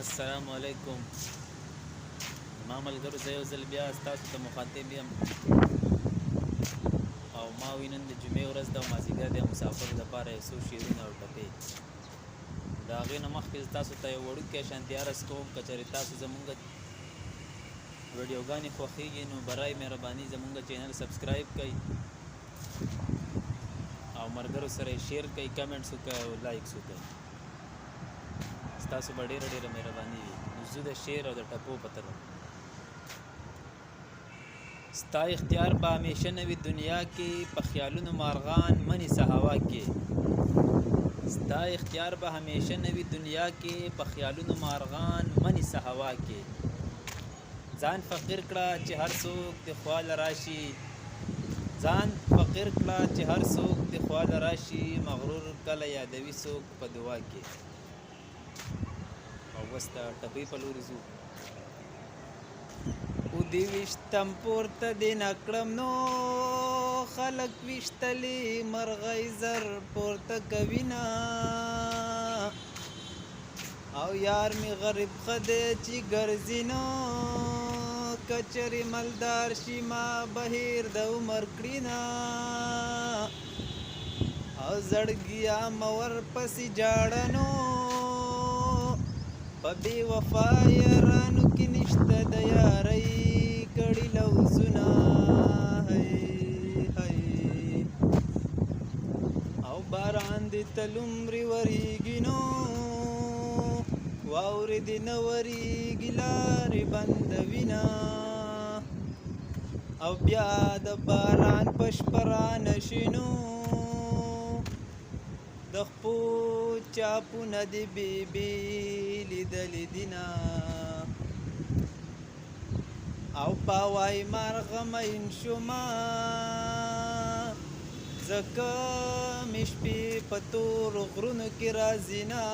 السلام علیکم. ما ملګرو زه یو ځل بیا ستاسو ته مخاطب یم او ما وینن د جمعې ورځ د مازدیګر د مسافر لپاره یو څو شعرونه او ټپې د هغې نه مخکې تاسو ته یو وړوکی شانتې عرض کوم. که چېرې تاسو زمونږ ویډیوګانې خوښیږي نو برای مهرباني زمونږ چینل سبسکرایب کړئ او ملګرو سره یې شیر کړئ، کمنټس وکړئ او لایکس وکړئ. ستاسو به ډېره ډېره مهرباني وي. نو زه د شعر او د ټپو په طرف ستا اختیار به همیشه نه وي دنیا کې، په خیالونو مارغان منی سهوا کې. ستا اختیار به همیشه نه وي دنیا کې، په خیالونو مارغان منی سهوا کې. ځان فقیر کړه چې هر څوک د خواله راشي، ځان فقیر کړه چې هر څوک د خواله راشي، مغرور کله یادوي څوک په دعا کې. او اوس د ټپې په لورې ځو. او دې ویشتم پورته دې نه کړم نو خلک ویشتلې مرغۍ زر پورته کوي نه. او یار مې غریب ښه دی چې ګرځي نو که چېرې مالدار شي ما بهیر د عمر کړي نه. او زړګیا مه ورپسې جاړه نو په بې وفا یارانو کې نشته د یارۍ کړي لوظونه. او باران دې تل عمرې ورېږي نو واورې دې نه ورېږي لارې بندوي نه. او بیا د باران په شپه رانشي نو د خپو چاپونه دې بې لیدلې دینه. او پاوای مارغه مین شومه ځکه مې شپې په تورو غرونو کې راځي نه.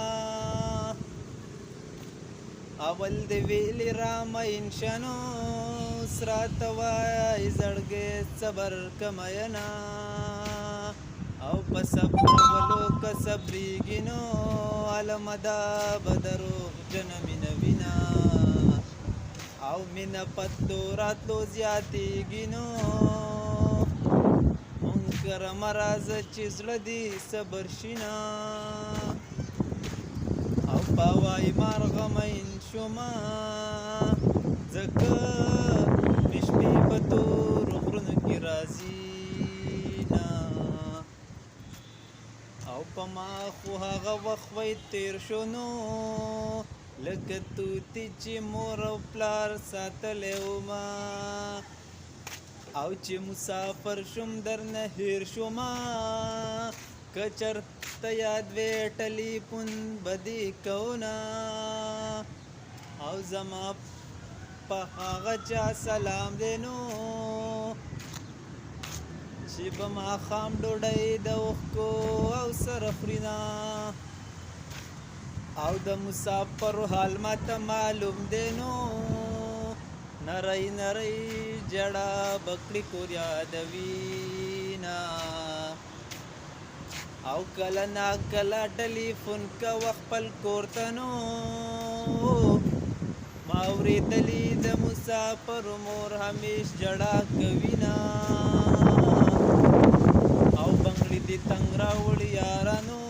اول دې ویلې رامین شه نو اوس راته وایې زړګی صبر کمینه. او په صبرولو که صبرېږي نو عالمه دا به دروغجن مینه وینه. او مینه په تلو راتلو زیاتېږي نو منکر مه راځه چې زړه دې صبر شي نه. او پاوای مارغه مین شومه ځکه مې شپې په تورو غرونو کې راځي نه. او په ما خو هغه وخت وی تیر شو نو لکه توتي چې مور او پلار ساتلی ومه. او چې مسافر شوم درنه هیر شومه که چرته یاد وی ټلیفون به دې کوونه. او زما په هغه چا سلام دی نو چې په ماښام ډوډۍ د اوښکو او سره خوري نه. او د مسافرو حال ماته معلوم دی نو نری نری جړه بکړي کور یادوي نه. او کله نا کله ټلیفون کوه خپل کور ته نو ما اورېدلي د مسافرو مور همیش جړه کوي نه. او بنګړي دې تنګ راوړي یارانو